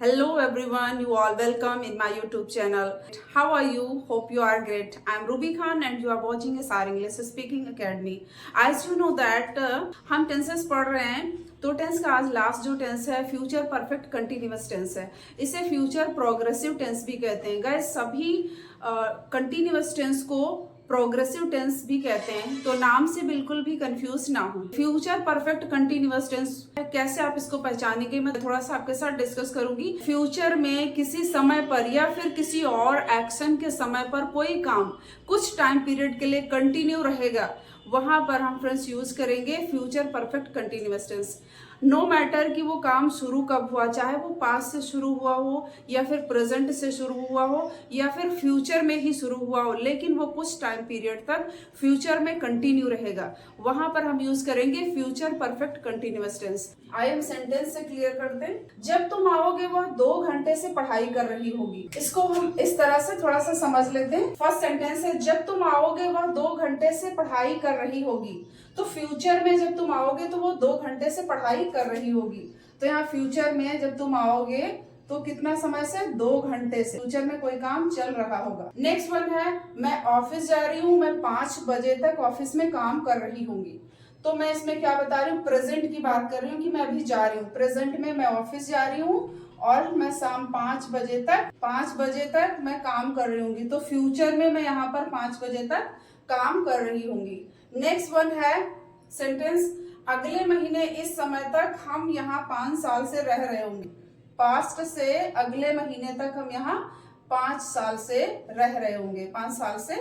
Hello everyone, you all welcome in my YouTube channel. How are you? Hope you are great. I am Ruby Khan and you are watching SR English Speaking Academy. As you know that हम tenses पढ़ रहे हैं तो tense का आज last जो tense है future perfect continuous tense है। इसे फ्यूचर प्रोग्रेसिव टेंस भी कहते हैं। गाइस सभी कंटिन्यूअस टेंस को प्रोग्रेसिव टेंस भी कहते हैं, तो नाम से बिल्कुल भी कंफ्यूज ना हो। फ्यूचर परफेक्ट कंटिन्यूअस टेंस कैसे आप इसको पहचानेंगे, मैं थोड़ा सा आपके साथ डिस्कस करूंगी। फ्यूचर में किसी समय पर या फिर किसी और एक्शन के समय पर कोई काम कुछ टाइम पीरियड के लिए कंटिन्यू रहेगा, वहां पर हम फ्रेंड्स यूज करेंगे future perfect continuous tense. No matter कि वो काम शुरू कब हुआ, चाहे वो पास्ट से शुरू हुआ हो या फिर प्रेजेंट से शुरू हुआ हो या फिर फ्यूचर में ही शुरू हुआ हो, लेकिन वो कुछ टाइम पीरियड तक फ्यूचर में कंटिन्यू रहेगा, वहां पर हम यूज करेंगे future perfect continuous tense. I am sentence से क्लियर करते हैं। जब तुम आओगे वह 2 घंटे से पढ़ाई कर रही होगी। इसको हम इस तरह से थोड़ा सा समझ लेते हैं। फर्स्ट सेंटेंस है जब तुम आओगे वह 2 घंटे से पढ़ाई कर रही होगी। तो फ्यूचर में जब तुम आओगे तो वो 2 घंटे से पढ़ाई कर रही होगी। तो यहाँ फ्यूचर में जब तुम आओगे तो कितना समय से, 2 घंटे से फ्यूचर में कोई काम चल रहा होगा। नेक्स्ट वन है मैं ऑफिस जा रही हूँ, मैं 5 बजे तक ऑफिस में काम कर रही होंगी। तो मैं इसमें क्या बता रही हूँ, प्रेजेंट की बात कर रही हूँ कि मैं अभी जा रही हूँ। प्रेजेंट में मैं ऑफिस जा रही हूँ और मैं शाम 5 बजे तक मैं काम कर रही होंगी। तो फ्यूचर में मैं यहाँ पर 5 बजे तक काम कर रही होंगी। नेक्स्ट वन है सेंटेंस अगले महीने इस समय तक हम यहाँ 5 साल से रह रहे होंगे। पास्ट से अगले महीने तक हम यहाँ 5 साल से रह रहे होंगे, 5 साल से।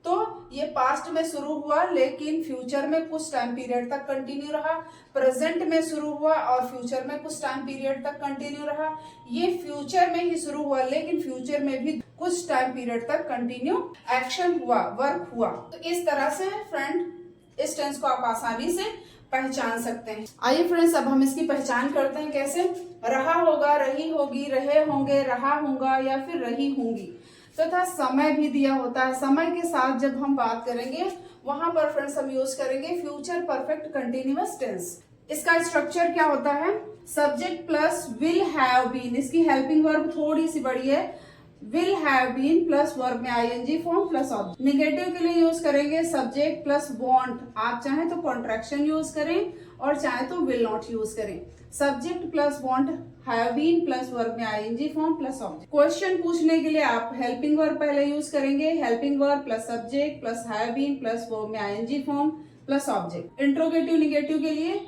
तो ये पास्ट में शुरू हुआ लेकिन फ्यूचर में कुछ टाइम पीरियड तक कंटिन्यू रहा। प्रेजेंट में शुरू हुआ और फ्यूचर में कुछ टाइम पीरियड तक कंटिन्यू रहा। ये फ्यूचर में ही शुरू हुआ लेकिन फ्यूचर में भी कुछ टाइम पीरियड तक कंटिन्यू एक्शन हुआ, वर्क हुआ। तो इस तरह से फ्रेंड इस टेंस को आप आसानी से पहचान सकते हैं। आइए फ्रेंड्स अब हम इसकी पहचान करते हैं कैसे। रहा होगा, रही होगी, रहे होंगे, रहा होगा या फिर रही होंगी तथा समय भी दिया होता है। समय के साथ जब हम बात करेंगे वहां पर फ्रेंड्स हम यूज करेंगे फ्यूचर परफेक्ट कंटिन्यूअस टेंस। इसका स्ट्रक्चर क्या होता है, subject plus will have been, इसकी हेल्पिंग वर्ब थोड़ी सी बड़ी है, will have been plus verb में ING form plus object. Negative के लिए यूज करेंगे सब्जेक्ट प्लस वांट, आप चाहें तो कॉन्ट्रैक्शन यूज करें और चाहे तो विल नॉट यूज करें। Subject plus want, have been plus verb में ING form plus object. Question पूछने के लिए आप हेल्पिंग वर्ब पहले यूज करेंगे, helping verb plus subject plus have been plus verb में ING form plus object. Interrogative negative के लिए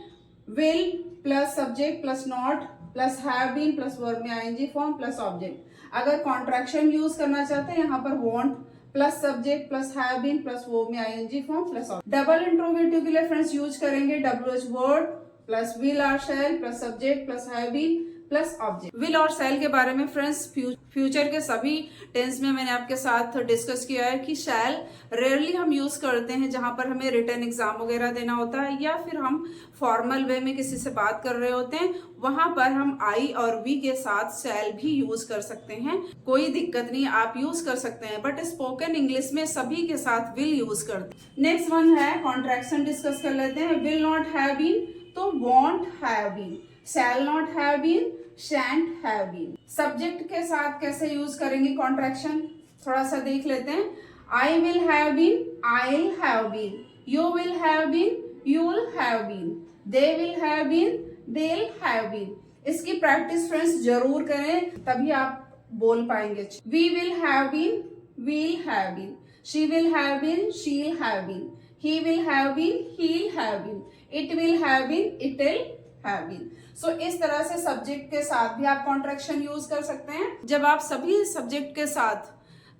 will plus subject plus not plus have been plus verb में आईएनजी फॉर्म प्लस ऑब्जेक्ट। अगर contraction use करना चाहते हैं यहाँ पर want plus subject plus have been plus verb में ING form plus object. Double interrogative के लिए फ्रेंड्स यूज करेंगे डब्ल्यूएच वर्ड प्लस विल और shall plus subject plus have been plus object. Will और शैल के बारे में फ्रेंड्स फ्यूचर के सभी टेंस में मैंने आपके साथ डिस्कस किया है कि शैल रेयरली हम यूज करते हैं जहां पर हमें रिटन एग्जाम वगैरह देना होता है या फिर हम फॉर्मल वे में किसी से बात कर रहे होते हैं, वहां पर हम आई और वी के साथ शैल भी यूज कर सकते हैं। कोई दिक्कत नहीं, आप यूज कर सकते हैं, बट स्पोकन इंग्लिश में सभी के साथ विल यूज करते हैं। नेक्स्ट वन है कॉन्ट्रैक्शन डिस्कस कर लेते हैं। विल नॉट हैव बीन तो won't have been, shall not have been, shan't have been. Subject के साथ कैसे यूज करेंगे कॉन्ट्रैक्शन, थोड़ा सा देख लेते हैं। I will have been, I'll have been, you will have been, you'll have been, they will have been, they'll have been. इसकी प्रैक्टिस फ्रेंड्स जरूर करें तभी आप बोल पाएंगे। We will have been, we'll have been, she will have been, she'll have been, he will have been, he'll have been, it will have been, it'll have been। सो इस तरह से सब्जेक्ट के साथ भी आप कॉन्ट्रैक्शन यूज कर सकते हैं। जब आप सभी सब्जेक्ट के साथ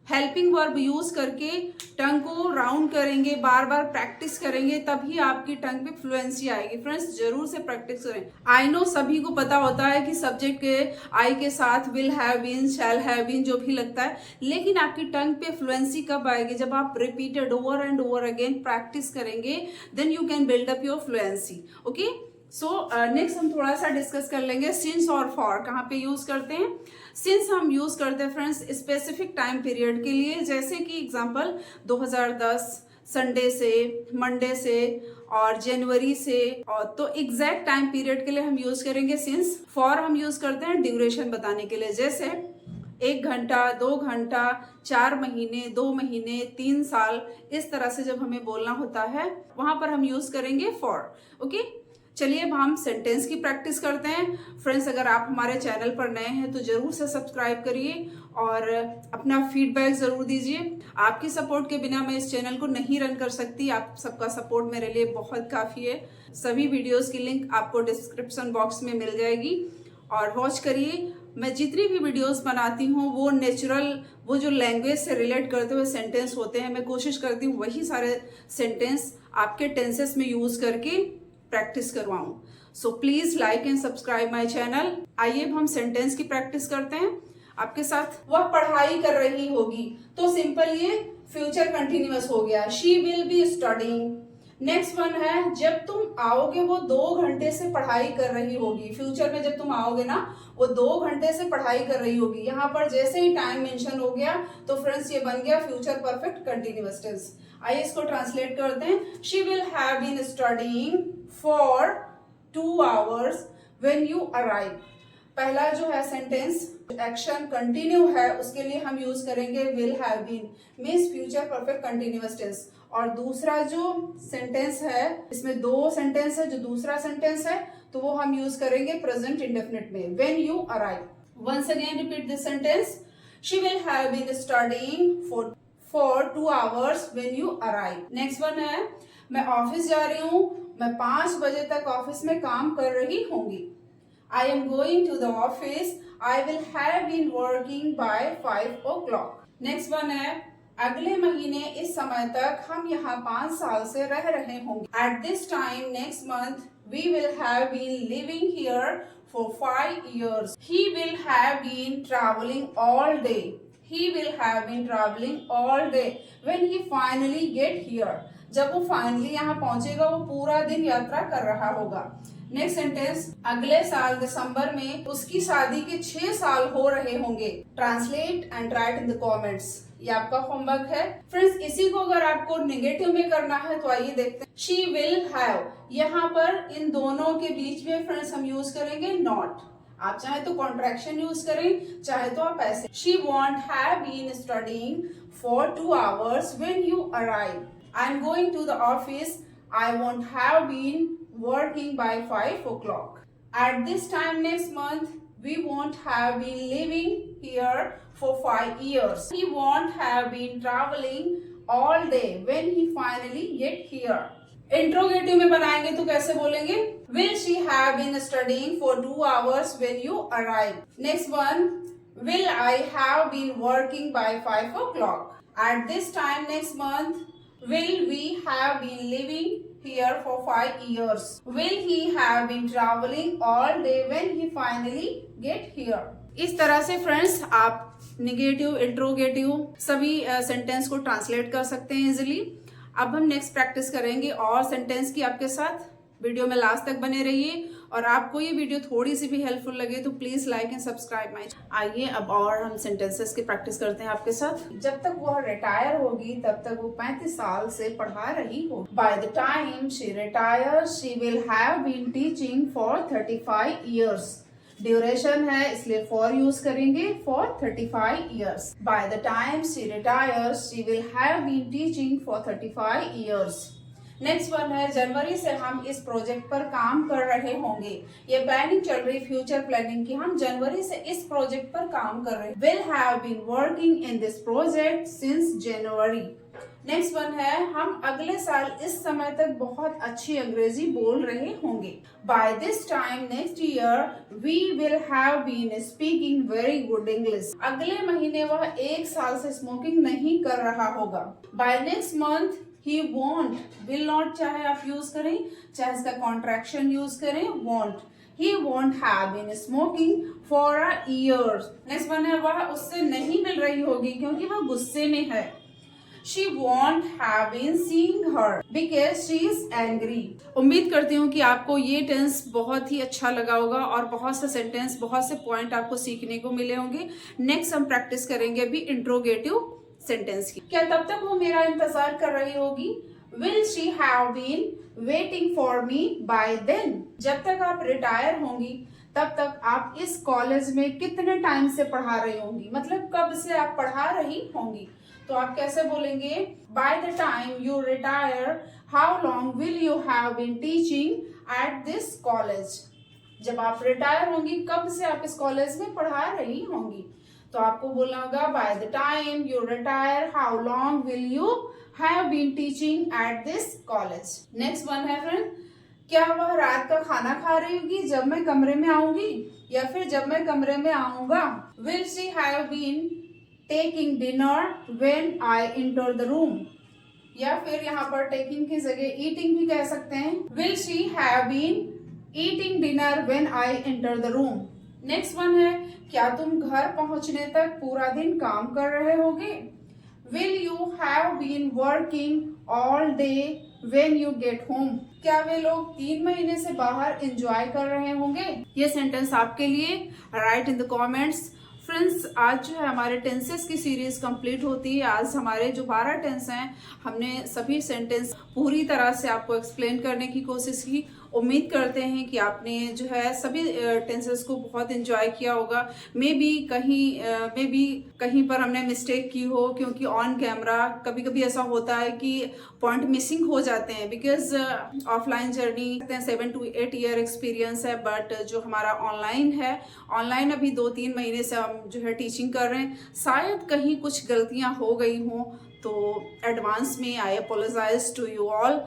हेल्पिंग वर्ब यूज करके टंग को राउंड करेंगे, बार बार प्रैक्टिस करेंगे, तभी आपकी टंग पे फ्लुएंसी आएगी। फ्रेंड्स जरूर से प्रैक्टिस करें। आई नो सभी को पता होता है कि सब्जेक्ट के आई के साथ will have been, shall have been जो भी लगता है, लेकिन आपकी टंग पे फ्लुएंसी कब आएगी, जब आप repeated over and over again practice करेंगे, then you can build up your fluency. Okay, so next हम थोड़ा सा डिस्कस कर लेंगे सिंस और फॉर कहाँ पे यूज करते हैं। सिंस हम यूज करते हैं फ्रेंड्स स्पेसिफिक टाइम पीरियड के लिए, जैसे कि एग्जांपल 2010, संडे से, मंडे से और जनवरी से। और तो एग्जैक्ट टाइम पीरियड के लिए हम यूज करेंगे सिंस। फॉर हम यूज करते हैं ड्यूरेशन बताने के लिए, जैसे 1 घंटा, 2 घंटा, 4 महीने, 2 महीने, 3 साल, इस तरह से जब हमें बोलना होता है वहां पर हम यूज करेंगे फॉर। ओके, चलिए अब हम सेंटेंस की प्रैक्टिस करते हैं। फ्रेंड्स, अगर आप हमारे चैनल पर नए हैं तो जरूर से सब्सक्राइब करिए और अपना फीडबैक जरूर दीजिए। आपकी सपोर्ट के बिना मैं इस चैनल को नहीं रन कर सकती। आप सबका सपोर्ट मेरे लिए बहुत काफी है। सभी वीडियोस की लिंक आपको डिस्क्रिप्शन बॉक्स में मिल जाएगी और वॉच करिए। मैं जितनी भी वीडियोस बनाती हूँ वो नेचुरल, वो जो लैंग्वेज से रिलेट करते हुए सेंटेंस होते हैं, मैं कोशिश करती हूँ वही सारे सेंटेंस आपके टेंसेस में यूज करके प्रैक्टिस करवाऊं। So please like and subscribe my channel. आइए अब हम सेंटेंस की प्रैक्टिस करते हैं आपके साथ। वह पढ़ाई कर रही होगी, तो सिंपल ये फ्यूचर कंटिन्यूअस हो गया, she will be studying. Next one है जब तुम आओगे वो 2 घंटे से पढ़ाई कर रही होगी। फ्यूचर में जब तुम आओगे ना वो 2 घंटे से पढ़ाई कर रही होगी। यहाँ पर जैसे ही टाइम मेंशन हो गया तो फ्रेंड्स ये बन गया फ्यूचर परफेक्ट कंटिन्यूअस टेंस। आइए इसको ट्रांसलेट करते हैं। She will have been studying for 2 hours when you arrive. पहला जो है सेंटेंस एक्शन कंटिन्यू है, उसके लिए हम यूज करेंगे will have been, means future perfect continuous tense. और दूसरा जो सेंटेंस है, इसमें 2 सेंटेंस है, जो दूसरा सेंटेंस है तो वो हम यूज करेंगे प्रेजेंट इंडेफिनिट में, when you arrive. Once again repeat this sentence, she will have been studying for 2 hours when you arrive. Next one है मैं ऑफिस जा रही हूँ, मैं 5 बजे तक ऑफिस में काम कर रही होंगी। I am going to the office. I will have been working by 5 o'clock. Next one है अगले महीने इस समय तक हम यहाँ 5 साल से रह रहे होंगे। At this time next month we will have been living here for 5 years. He will have been traveling all day. He will have been traveling all day when he finally get here. जब वो finally यहाँ पहुंचेगा वो पूरा दिन यात्रा कर रहा होगा। नेक्स्ट सेंटेंस अगले साल दिसंबर में उसकी शादी के 6 साल हो रहे होंगे। Translate and right in the comments, ये आपका होमवर्क है। फ्रेंड्स, इसी को अगर आपको नेगेटिव में करना है तो आइए देखते हैं। शी विल हैव, यहाँ पर इन दोनों के बीच में फ्रेंड्स हम यूज करेंगे नॉट। आप चाहे तो कॉन्ट्रैक्शन यूज करें, चाहे तो आप ऐसे। She won't have been studying for 2 hours when you arrive. I am going to the office. I won't have been working by 5 o'clock. At this time next month, we won't have been living here for 5 years. He won't have been traveling all day when he finally get here. Interrogative में बनाएंगे तो कैसे बोलेंगे? Will she have been studying for 2 hours when you arrive? Next one, will I have been working by 5 o'clock? At this time next month, will we have been living here for 5 years? Will he have been traveling all day when he finally get here? इस तरह से friends आप negative, interrogative सभी sentence को translate कर सकते हैं easily. अब हम नेक्स्ट प्रैक्टिस करेंगे और सेंटेंस की आपके साथ। वीडियो में लास्ट तक बने रहिए और आपको ये वीडियो थोड़ी सी भी हेल्पफुल लगे तो please like and subscribe my. आइए अब और हम सेंटेंसेस की प्रैक्टिस करते हैं आपके साथ। जब तक वो रिटायर होगी तब तक वो 35 साल से पढ़ा रही हो। By the time she retires she will have been teaching for 35 years। Duration है इसलिए फॉर यूज करेंगे for 35 years। By the time she retires she will have been teaching for 35 years। Next one है जनवरी से हम इस project पर काम कर रहे होंगे। ये प्लानिंग चल रही फ्यूचर प्लानिंग की, हम जनवरी से इस प्रोजेक्ट पर काम कर रहे हैं। Will have been working in this project since January. Next one है हम अगले साल इस समय तक बहुत अच्छी अंग्रेजी बोल रहे होंगे। By this time next year we will have been speaking very good English. अगले महीने वह 1 साल से स्मोकिंग नहीं कर रहा होगा। By next month he won't, will not चाहे आप यूज करें, चाहे इसका कॉन्ट्रैक्शन यूज करें won't, he won't have been smoking for a year। Next one है वह उससे नहीं मिल रही होगी क्योंकि वह गुस्से में है। she won't have been seeing her because she is angry। उम्मीद करती हूँ कि आपको ये टेंस बहुत ही अच्छा लगा होगा और बहुत से सेंटेंस, बहुत से पॉइंट आपको सीखने को मिले होंगे। नेक्स्ट हम प्रैक्टिस करेंगे अभी इंट्रोगेटिव सेंटेंस की। क्या तब तक वो मेरा इंतजार कर रही होगी? Will she have been waiting for me by then? जब तक आप रिटायर होंगी तब तक आप इस कॉलेज में कितने टाइम से पढ़ा रही होंगी, मतलब कब से आप पढ़ा रही होंगी। तो आप कैसे बोलेंगे? By the time you retire, how long will you have been teaching at this college? जब आप रिटायर होंगी कब से आप इस कॉलेज में पढ़ा रही होंगी। तो आपको बोलना होगा by the time you retire, how long will you have been teaching at this college? Next one है फ्रेंड, क्या वह रात का खाना खा रही होगी जब मैं कमरे में आऊंगी या फिर जब मैं कमरे में आऊंगा? Will she have been taking dinner when I enter the room? या फिर यहाँ पर taking की जगह eating भी कह सकते हैं। Will she have been eating dinner when I enter the room? Next one है, क्या तुम घर पहुंचने तक पूरा दिन काम कर रहे होगे? Will you have been working all day when you get home? क्या वे लोग 3 महीने से बाहर एंजॉय कर रहे होंगे? ये सेंटेंस आपके लिए, right in the comments. Friends, आज जो है हमारे टेंसेस की सीरीज कंप्लीट होती है। आज हमारे जो 12 टेंस हैं, हमने सभी सेंटेंस पूरी तरह से आपको एक्सप्लेन करने की कोशिश की। उम्मीद करते हैं कि आपने जो है सभी टेंसेस को बहुत एंजॉय किया होगा। मे बी कहीं पर हमने मिस्टेक की हो, क्योंकि ऑन कैमरा कभी कभी ऐसा होता है कि पॉइंट मिसिंग हो जाते हैं, because offline journey 7 to 8 year experience है, बट जो हमारा ऑनलाइन है, ऑनलाइन अभी 2-3 महीने से हम जो है टीचिंग कर रहे हैं। शायद कहीं कुछ गलतियां हो गई हों, तो एडवांस में आई अपोलोजाइज टू यू ऑल।